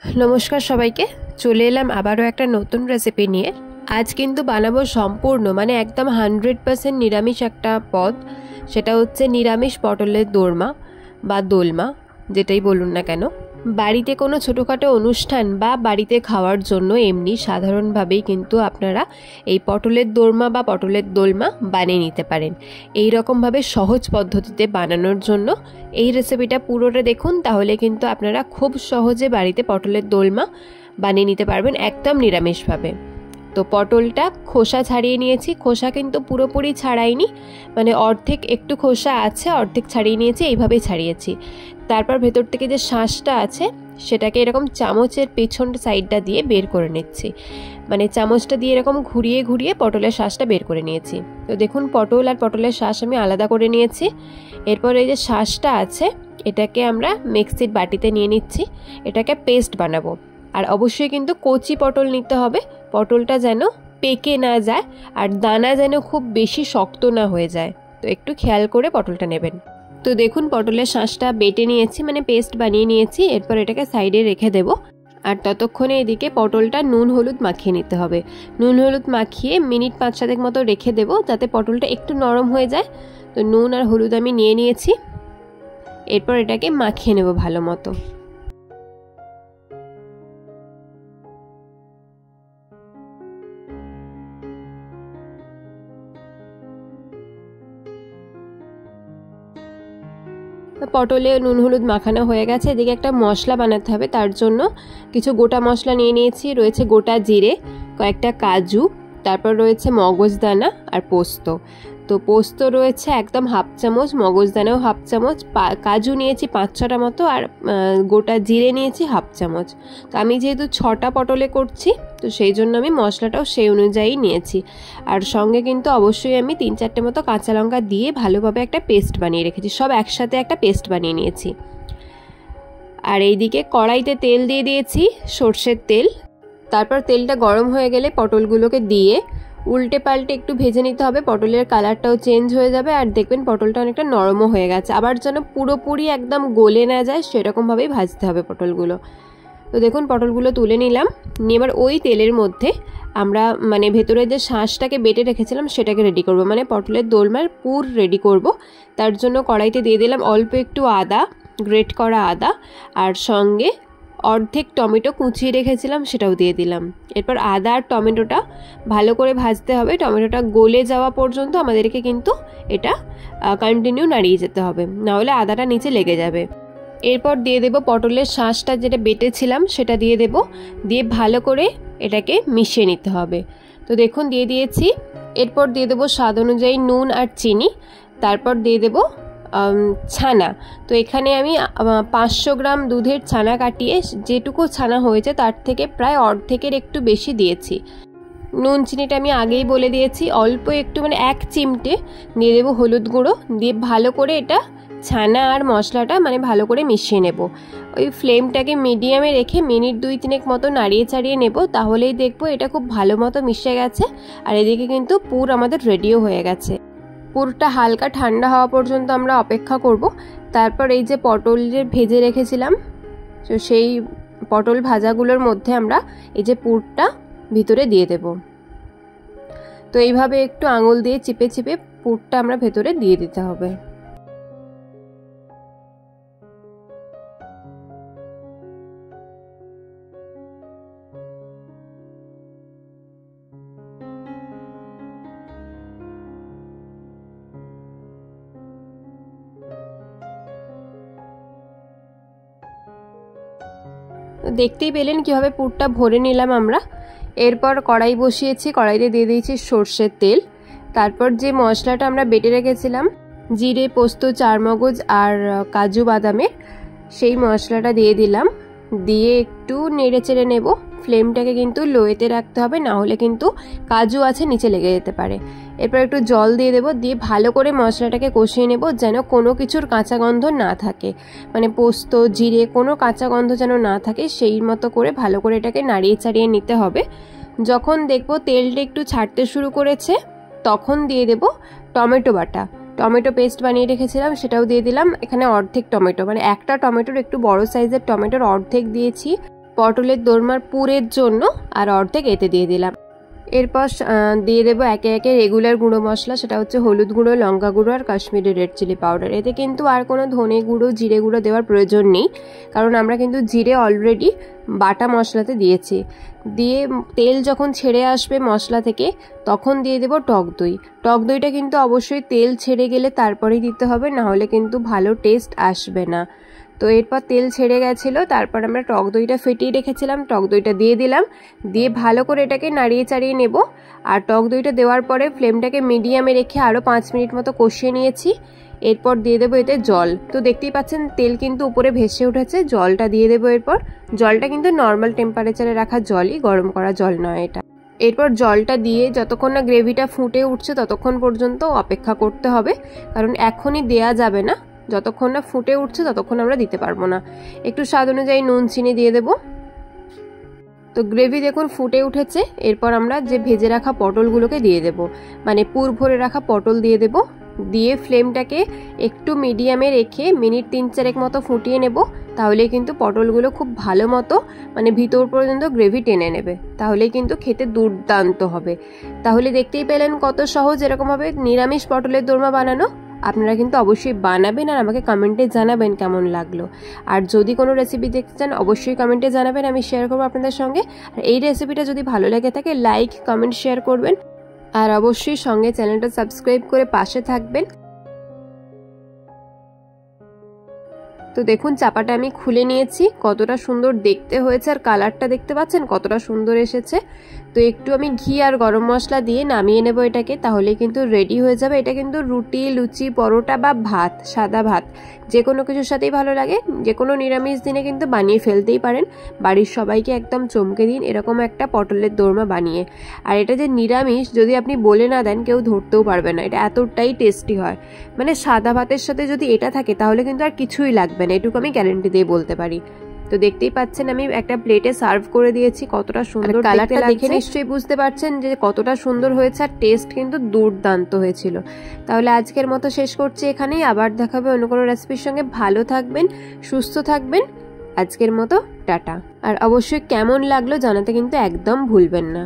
नमस्कार सबाइके चले एलाम आबारो एक नतून रेसिपि निये। आज किन्तु बानाबो सम्पूर्ण माने एकदम 100% निरामिष एक पद, सेटा होच्छे निरामिष पटलेर दोरमा बा दोलमा जेटाई बोलुन ना केन। बाड़ीते कोनो छोटोखाटो अनुष्ठान बा बाड़ीते खाওয়ার জন্য एमনি साधारणभावेই किन्तु आपनारा এই পটলের দোরমা বা পটলের দোলমা বানিয়ে নিতে পারেন। এই রকম ভাবে সহজ পদ্ধতিতে বানানোর জন্য এই রেসিপিটা পুরোটা দেখুন, তাহলে কিন্তু আপনারা খুব সহজে বাড়িতে পটলের দোলমা বানিয়ে নিতে পারবেন একদম নিরামিষভাবে। तो पटलटा खोसा छाड़िए निয়েছি, खोसा किन्तु पुरोपुरी छाड़ाइनी, माने अर्धेक एकटू खोसा आछे अर्धेक छाड़िए निয়েছি, এইভাবেই ছাড়িয়েছি। তারপর ভেতর থেকে যে শাঁসটা আছে সেটাকে এরকম চামচের পেছন সাইডটা দিয়ে বের করে নিচ্ছি, মানে চামচটা দিয়ে এরকম ঘুরিয়ে ঘুরিয়ে পটলের শাঁসটা বের করে নিয়েছি। তো দেখুন পটল আর পটলের শাঁস আমি আলাদা করে নিয়েছি। এরপর এই যে শাঁসটা আছে এটাকে আমরা মিক্সির বাটিতে নিয়ে নিচ্ছি, এটাকে পেস্ট বানাবো। আর অবশ্যই কিন্তু কচি পটল নিতে হবে, পটলটা যেন পেকে না যায় আর দানা যেন খুব বেশি শক্ত না হয়ে যায়, তো একটু খেয়াল করে পটলটা নেবেন। তো দেখুন পটলের শাঁসটা বেটে নিয়েছি, মানে পেস্ট বানিয়ে নিয়েছি। এরপর এটাকে সাইডে রেখে দেব। আর ততক্ষণে এদিকে পটলটা নুন হলুদ মাখিয়ে নিতে হবে। নুন হলুদ মাখিয়ে মিনিট 5-7 মতো রেখে দেব যাতে পটলটা একটু নরম হয়ে যায়। তো নুন আর হলুদ আমি নিয়ে নিয়েছি, এরপর এটাকে মাখিয়ে নেব ভালো মতো। পটলে নুন হলুদ মাখানো হয়ে গেছে। এদিকে একটা মশলা বানাতে হবে, তার জন্য কিছু গোটা মশলা নিয়ে নিয়েছি। রয়েছে গোটা জিরে, কয়েকটা কাজু, তারপর রয়েছে মগজদানা আর পোস্ত। তো পোস্ত রয়েছে একদম হাফ চামচ, মগজদানাও হাফ চামচ, কাজু নিয়েছি 5-6টা মতো, আর গোটা জিরে নিয়েছি হাফ চামচ। তো আমি যেহেতু 6টা পটলে করছি তো সেই জন্য আমি মশলাটাও সেই অনুযায়ী নিয়েছি। আর সঙ্গে কিন্তু অবশ্যই আমি 3-4টে মতো কাঁচা লঙ্কা দিয়ে ভালোভাবে একটা পেস্ট বানিয়ে রেখেছি, সব একসাথে একটা পেস্ট বানিয়ে নিয়েছি। আর এইদিকে কড়াইতে তেল দিয়ে দিয়েছি, সর্ষের তেল। তারপর তেলটা গরম হয়ে গেলে পটলগুলোকে দিয়ে উল্টে পাল্টে একটু ভেজে নিতে হবে, পটলের কালারটাও চেঞ্জ হয়ে যাবে আর দেখবেন পটলটা অনেকটা নরমও হয়ে গেছে। আবার যেন পুরোপুরি একদম গলে না যায় সেরকমভাবেই ভাজতে হবে পটলগুলো। তো দেখুন পটলগুলো তুলে নিলাম, নিয়ে এবার ওই তেলের মধ্যে আমরা মানে ভেতরে যে শাঁসটাকে বেটে রেখেছিলাম সেটাকে রেডি করব, মানে পটলের দোলমার পুর রেডি করব। তার জন্য কড়াইতে দিয়ে দিলাম অল্প একটু আদা, গ্রেট করা আদা, আর সঙ্গে অর্ধেক টমেটো কুচিয়ে রেখেছিলাম সেটাও দিয়ে দিলাম। এরপর আদা আর টমেটোটা ভালো করে ভাজতে হবে, টমেটোটা গলে যাওয়া পর্যন্ত আমাদেরকে কিন্তু এটা কন্টিনিউ নাড়িয়ে যেতে হবে, নাহলে আদাটা নিচে লেগে যাবে। এরপর দিয়ে দেব পটলের শাঁসটা যেটা বেটেছিলাম সেটা দিয়ে দেব, দিয়ে ভালো করে এটাকে মিশিয়ে নিতে হবে। তো দেখুন দিয়ে দিয়েছি। এরপর দিয়ে দেবো স্বাদ অনুযায়ী নুন আর চিনি, তারপর দিয়ে দেবো ছানা। তো এখানে আমি 500 গ্রাম দুধের ছানা কাটিয়ে যেটুকু ছানা হয়েছে তার থেকে প্রায় অর্ধেকের একটু বেশি দিয়েছি। নুন চিনিটা আমি আগেই বলে দিয়েছি, অল্প একটু মানে 1 চিমটে দিয়ে দেবো হলুদ গুঁড়ো, দিয়ে ভালো করে এটা ছানা আর মশলাটা মানে ভালো করে মিশিয়ে নেব। ওই ফ্লেমটাকে মিডিয়ামে রেখে মিনিট 2-3 মতো নাড়িয়ে চাড়িয়ে নেব, তাহলেই দেখবো এটা খুব ভালো মতো মিশে গেছে। আর এদিকে কিন্তু পুর আমাদের রেডিও হয়ে গেছে। পুরটা হালকা ঠান্ডা হওয়া পর্যন্ত আমরা অপেক্ষা করব। তারপর এই যে পটল যে ভেজে রেখেছিলাম তো সেই পটল ভাজাগুলোর মধ্যে আমরা এই যে পুরটা ভিতরে দিয়ে দেব। তো এইভাবে একটু আঙুল দিয়ে চিপে চিপে পুরটা আমরা ভেতরে দিয়ে দিতে হবে। দেখতেই পেলেন কিভাবে পুরটা ভরে নিলাম আমরা। এরপর কড়াই বসিয়েছি, কড়াইতে দিয়ে দিয়েছি সর্ষের তেল। তারপর যে মশলাটা আমরা বেটে রেখেছিলাম জিরে, পোস্ত, চারমগজ আর কাজু বাদামের, সেই মশলাটা দিয়ে দিলাম, দিয়ে একটু নেড়ে চেড়ে নেব। ফ্লেমটাকে কিন্তু লোয়েতে রাখতে হবে, না হলে কিন্তু কাজু আছে নিচে লেগে যেতে পারে। এরপর একটু জল দিয়ে দেবো, দিয়ে ভালো করে মশলাটাকে কষিয়ে নেব যেন কোনো কিছুর কাঁচা গন্ধ না থাকে, মানে পোস্ত জিরে কোনো কাঁচা গন্ধ যেন না থাকে, সেই মতো করে ভালো করে এটাকে নাড়িয়ে চাড়িয়ে নিতে হবে। যখন দেখবো তেলটা একটু ছাড়তে শুরু করেছে তখন দিয়ে দেব টমেটো বাটা। টমেটো পেস্ট বানিয়ে রেখেছিলাম সেটাও দিয়ে দিলাম। এখানে অর্ধেক টমেটো, মানে একটা টমেটোর একটু বড় সাইজের টমেটোর অর্ধেক দিয়েছি। পটলের দোরমার পুরের জন্য আর অর্ধেক এতে দিয়ে দিলাম। এরপর দিয়ে দেবো একে একে রেগুলার গুঁড়ো মশলা, সেটা হচ্ছে হলুদ গুঁড়ো, লঙ্কা গুঁড়ো আর কাশ্মীরি রেড চিলি পাউডার। এতে কিন্তু আর কোনো ধনে গুঁড়ো জিরে গুঁড়ো দেওয়ার প্রয়োজন নেই, কারণ আমরা কিন্তু জিরে অলরেডি বাটা মশলাতে দিয়েছি। দিয়ে তেল যখন ছেড়ে আসবে মশলা থেকে তখন দিয়ে দেবো টক দই। টক দইটা কিন্তু অবশ্যই তেল ছেড়ে গেলে তারপরেই দিতে হবে, না হলে কিন্তু ভালো টেস্ট আসবে না। তো এরপর তেল ছেড়ে গেছিলো, তারপর আমরা টক দইটা ফেটিয়ে রেখেছিলাম, টক দইটা দিয়ে দিলাম। দিয়ে ভালো করে এটাকে নাড়িয়ে চাড়িয়ে নেব। আর টক দইটা দেওয়ার পরে ফ্লেমটাকে মিডিয়ামে রেখে আরও 5 মিনিট মতো কষিয়ে নিয়েছি। এরপর দিয়ে দেবো এতে জল। তো দেখতেই পাচ্ছেন তেল কিন্তু উপরে ভেসে উঠেছে, জলটা দিয়ে দেবো। এরপর জলটা কিন্তু নর্মাল টেম্পারেচারে রাখা জলই, গরম করা জল নয় এটা। এরপর জলটা দিয়ে যতক্ষণ না গ্রেভিটা ফুটে উঠছে ততক্ষণ পর্যন্ত অপেক্ষা করতে হবে, কারণ এখনই দেয়া যাবে না। যতক্ষণ না ফুটে উঠছে ততক্ষণ আমরা দিতে পারবো না। একটু স্বাদ অনুযায়ী নুন চিনি দিয়ে দেবো। তো গ্রেভি দেখুন ফুটে উঠেছে। এরপর আমরা যে ভেজে রাখা পটলগুলোকে দিয়ে দেব, মানে পুর ভরে রাখা পটল দিয়ে দেব। দিয়ে ফ্লেমটাকে একটু মিডিয়ামে রেখে মিনিট 3-4 মতো ফুটিয়ে নেব। তাহলে কিন্তু পটলগুলো খুব ভালো মতো মানে ভিতর পর্যন্ত গ্রেভি টেনে নেবে, তাহলে কিন্তু খেতে দুর্দান্ত হবে। তাহলে দেখতেই পেলেন কত সহজ এরকমভাবে নিরামিষ পটলের দোরমা বানানো। আপনারা কিন্তু অবশ্যই বানাবেন আর আমাকে কমেন্টে জানাবেন কেমন লাগলো। আর যদি কোনো রেসিপি দেখতে চান অবশ্যই কমেন্টে জানাবেন, আমি শেয়ার করবো আপনাদের সঙ্গে। আর এই রেসিপিটা যদি ভালো লেগে থাকে লাইক কমেন্ট শেয়ার করবেন, আর অবশ্যই সঙ্গে চ্যানেলটা সাবস্ক্রাইব করে পাশে থাকবেন। তো দেখুন চাপাটা আমি খুলে নিয়েছি, কতটা সুন্দর দেখতে হয়েছে আর কালারটা দেখতে পাচ্ছেন কতটা সুন্দর এসেছে। তো একটু আমি ঘি আর গরম মশলা দিয়ে নামিয়ে নেব এটাকে, তাহলে কিন্তু রেডি হয়ে যাবে। এটা কিন্তু রুটি, লুচি, পরোটা বা ভাত, সাদা ভাত যে কোনো কিছুর সাথেই ভালো লাগে। যে কোনো নিরামিষ দিনে কিন্তু বানিয়ে ফেলতেই পারেন। বাড়ির সবাইকে একদম চমকে দিন এরকম একটা পটলের দোরমা বানিয়ে। আর এটা যে নিরামিষ যদি আপনি বলে না দেন কেউ ধরতেও পারবে না, এটা এতটাই টেস্টি হয়। মানে সাদা ভাতের সাথে যদি এটা থাকে তাহলে কিন্তু আর কিছুই লাগবে না, এটুকু আমি গ্যারান্টি দিয়ে বলতে পারি। তো দেখতেই পাচ্ছেন আমি একটা প্লেটে সার্ভ করে দিয়েছি, কতটা সুন্দর কালারটা দেখে নিশ্চয়ই বুঝতে পারছেন যে কতটা সুন্দর হয়েছে। আর টেস্ট কিন্তু দুর্দান্ত হয়েছিল। তাহলে আজকের মতো শেষ করছি এখানেই, আবার দেখাবে অন্য কোনো রেসিপির সঙ্গে। ভালো থাকবেন, সুস্থ থাকবেন। আজকের মতো টাটা। আর অবশ্যই কেমন লাগলো জানাতে কিন্তু একদম ভুলবেন না।